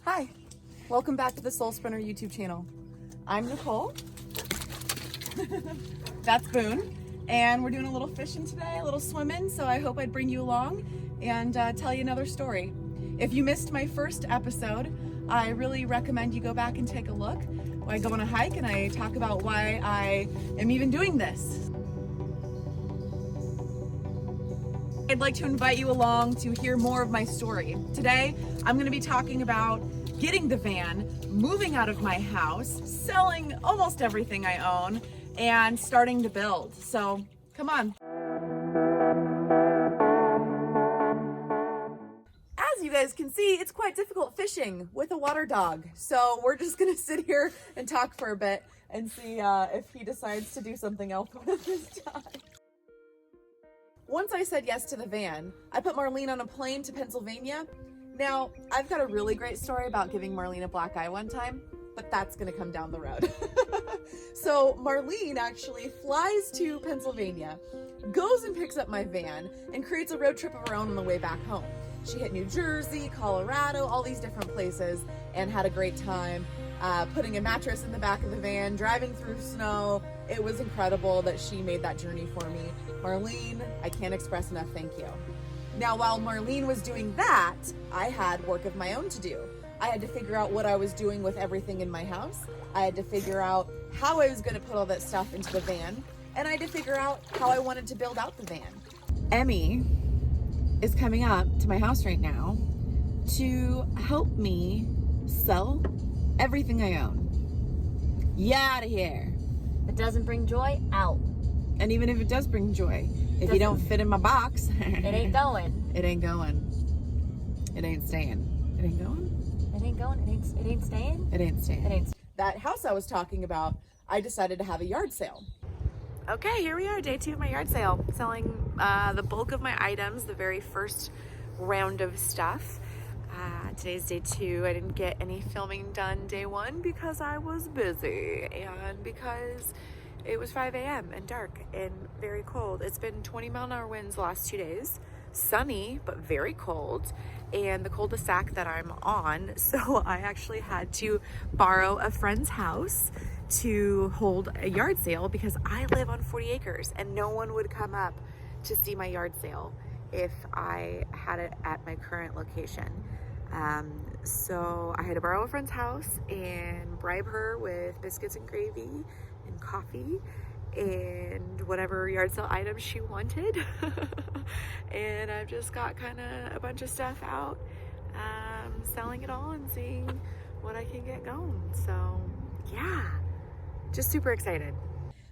Hi, welcome back to the Soul Sprinter YouTube channel. I'm Nicole. That's Boone. And we're doing a little fishing today, a little swimming, so I hope I'd bring you along and tell you another story. If you missed my first episode, I really recommend you go back and take a look. I go on a hike and I talk about why I am even doing this. I'd like to invite you along to hear more of my story. Today, I'm going to be talking about getting the van, moving out of my house, selling almost everything I own, and starting to build. So, come on. As you guys can see, it's quite difficult fishing with a water dog. So we're just going to sit here and talk for a bit and see if he decides to do something else with his time. Once I said yes to the van, I put Marlene on a plane to Pennsylvania. Now, I've got a really great story about giving Marlene a black eye one time, but that's gonna come down the road. So Marlene actually flies to Pennsylvania, goes and picks up my van, and creates a road trip of her own on the way back home. She hit New Jersey, Colorado, all these different places, and had a great time. Putting a mattress in the back of the van, driving through snow. It was incredible that she made that journey for me. Marlene, I can't express enough thank you. Now, while Marlene was doing that, I had work of my own to do. I had to figure out what I was doing with everything in my house. I had to figure out how I was going to put all that stuff into the van. And I had to figure out how I wanted to build out the van. Emmy is coming up to my house right now to help me sell everything I own. Yeah, out of here. If it doesn't bring joy, out. And even if it does bring joy, if you don't fit in my box, it ain't going. It ain't going. It ain't staying. It ain't going. It ain't going. It ain't staying. It ain't staying. It ain't. That house I was talking about, I decided to have a yard sale. Okay, here we are, day 2 of my yard sale. Selling the bulk of my items, the very first round of stuff. Today's day 2. I didn't get any filming done day 1 because I was busy and because it was 5 a.m. and dark and very cold. It's been 20-mile-an-hour winds the last 2 days. Sunny, but very cold, and the cul-de-sac that I'm on. So I actually had to borrow a friend's house to hold a yard sale because I live on 40 acres and no one would come up to see my yard sale if I had it at my current location. So I had to borrow a friend's house and bribe her with biscuits and gravy and coffee and whatever yard sale items she wanted. And I've just got kind of a bunch of stuff out, selling it all and seeing what I can get going. So yeah, just super excited.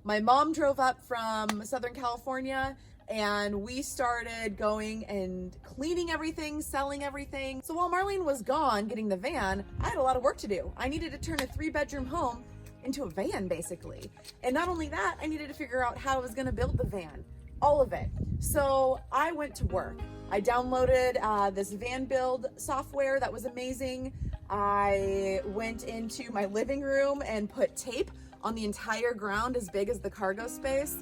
My mom drove up from Southern California and we started going and cleaning everything, selling everything. So while Marlene was gone getting the van, I had a lot of work to do. I needed to turn a 3-bedroom home into a van, basically. And not only that, I needed to figure out how I was gonna build the van, all of it. So I went to work. I downloaded this van build software that was amazing. I went into my living room and put tape on the entire ground as big as the cargo space.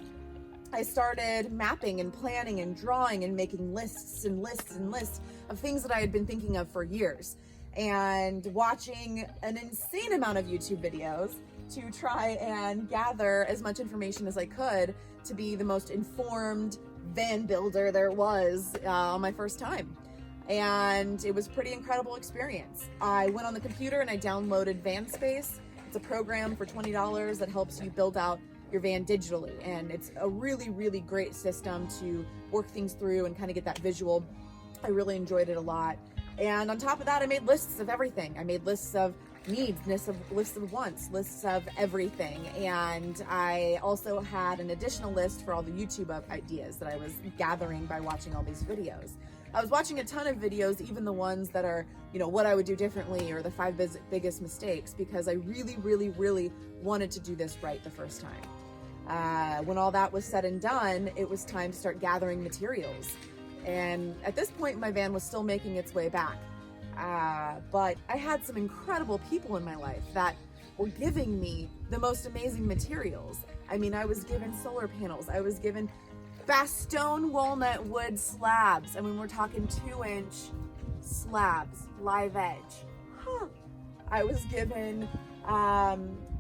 I started mapping and planning and drawing and making lists and lists and lists of things that I had been thinking of for years, and watching an insane amount of YouTube videos to try and gather as much information as I could to be the most informed van builder there was on my first time. And it was a pretty incredible experience. I went on the computer and I downloaded Van Space. It's a program for $20 that helps you build out your van digitally, and it's a really, really great system to work things through and kind of get that visual. I really enjoyed it a lot. And on top of that, I made lists of everything. I made lists of needs, lists of wants, lists of everything. And I also had an additional list for all the YouTube ideas that I was gathering by watching all these videos. I was watching a ton of videos, even the ones that are, you know, what I would do differently or the 5 biggest mistakes, because I really, really, really wanted to do this right the first time. When all that was said and done, it was time to start gathering materials. And at this point, my van was still making its way back. But I had some incredible people in my life that were giving me the most amazing materials. I mean, I was given solar panels. I was given Bastogne walnut wood slabs. I mean, we're talking 2-inch slabs, live edge, I was given,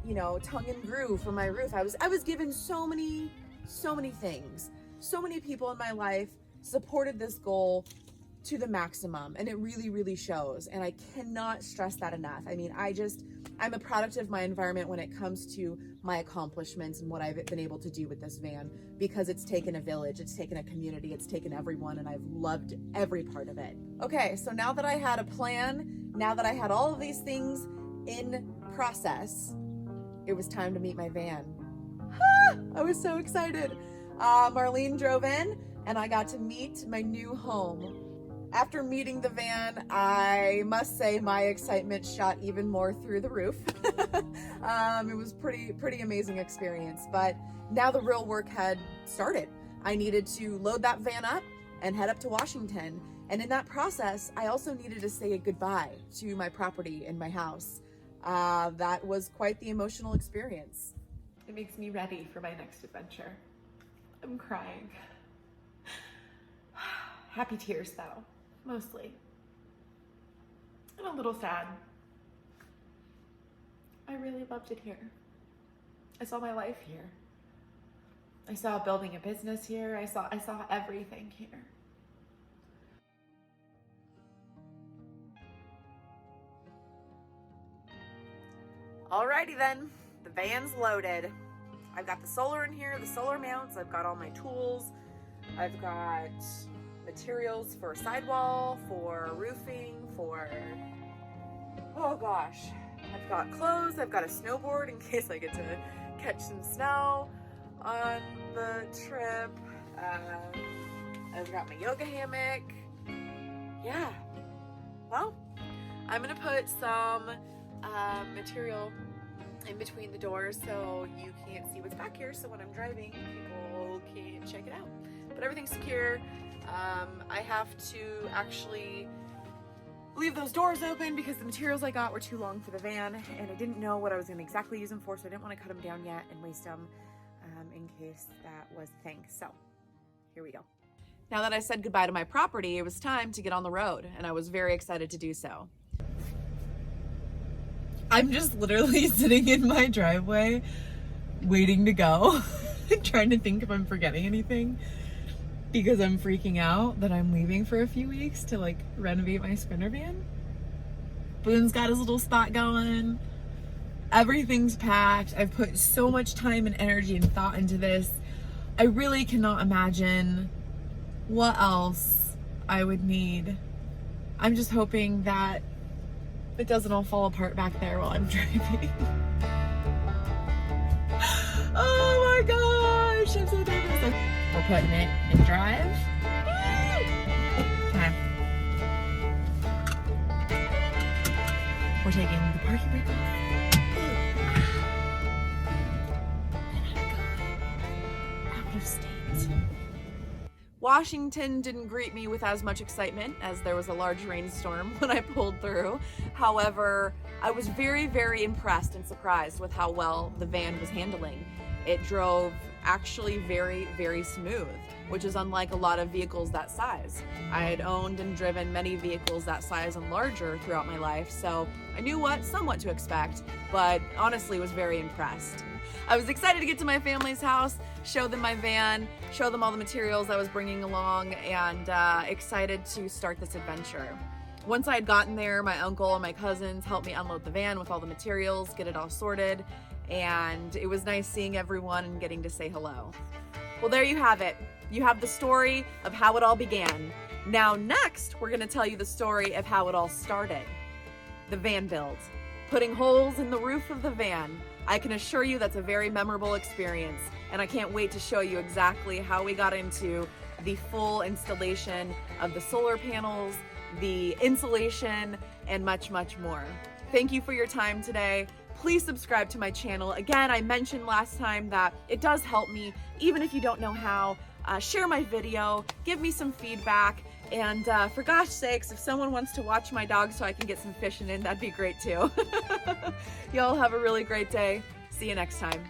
you know, tongue and groove for my roof. I was given so many things. So many people in my life supported this goal to the maximum, and it really, really shows. And I cannot stress that enough. I mean, I'm a product of my environment when it comes to my accomplishments and what I've been able to do with this van, because it's taken a village, it's taken a community, it's taken everyone, and I've loved every part of it. Okay, so now that I had a plan, now that I had all of these things in process, it was time to meet my van. I was so excited. Marlene drove in and I got to meet my new home. After meeting the van, I must say my excitement shot even more through the roof. It was pretty amazing experience, but now the real work had started. I needed to load that van up and head up to Washington. And in that process, I also needed to say goodbye to my property and my house. That was quite the emotional experience. It makes me ready for my next adventure. I'm crying. Happy tears though, mostly. And a little sad. I really loved it here. I saw my life here. I saw building a business here. I saw everything here. Alrighty then, the van's loaded. I've got the solar in here, the solar mounts, I've got all my tools, I've got materials for sidewall, for roofing, for, oh gosh, I've got clothes, I've got a snowboard in case I get to catch some snow on the trip, I've got my yoga hammock. Yeah, well, I'm gonna put some material in between the doors so you can't see what's back here, so when I'm driving people can check it out. But everything's secure. I have to actually leave those doors open because the materials I got were too long for the van, and I didn't know what I was going to exactly use them for, so I didn't want to cut them down yet and waste them in case that was the thing. So here we go. Now that I said goodbye to my property, it was time to get on the road, and I was very excited to do so. I'm just literally sitting in my driveway waiting to go, trying to think if I'm forgetting anything, because I'm freaking out that I'm leaving for a few weeks to like renovate my Sprinter van. Boone's got his little spot going. Everything's packed. I've put so much time and energy and thought into this. I really cannot imagine what else I would need. I'm just hoping that it doesn't all fall apart back there while I'm driving. Oh my gosh, I'm so nervous. We're putting it in drive. Okay. We're taking the parking brake off. And I'm going out of state. Washington didn't greet me with as much excitement as there was a large rainstorm when I pulled through. However, I was very, very impressed and surprised with how well the van was handling. It drove actually very, very smooth, which is unlike a lot of vehicles that size. I had owned and driven many vehicles that size and larger throughout my life, so I knew somewhat to expect, but honestly was very impressed. I was excited to get to my family's house, show them my van, show them all the materials I was bringing along, and excited to start this adventure. Once I had gotten there, my uncle and my cousins helped me unload the van with all the materials, get it all sorted, and it was nice seeing everyone and getting to say hello. Well, there you have it. You have the story of how it all began. Now next, we're gonna tell you the story of how it all started. The van build. Putting holes in the roof of the van. I can assure you that's a very memorable experience, and I can't wait to show you exactly how we got into the full installation of the solar panels, the insulation, and much, much more. Thank you for your time today. Please subscribe to my channel. Again, I mentioned last time that it does help me, even if you don't know how. Share my video, give me some feedback, and for gosh sakes, if someone wants to watch my dog so I can get some fishing in, that'd be great too. Y'all have a really great day. See you next time.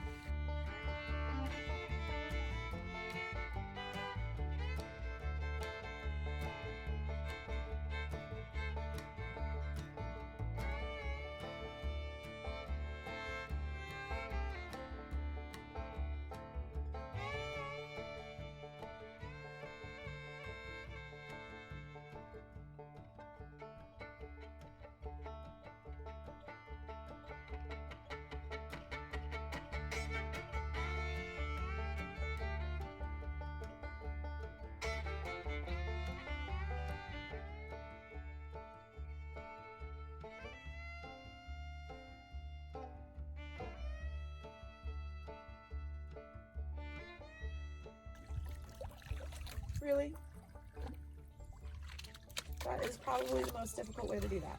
Really? That is probably the most difficult way to do that.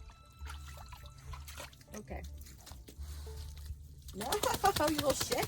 Okay. No, you little shit.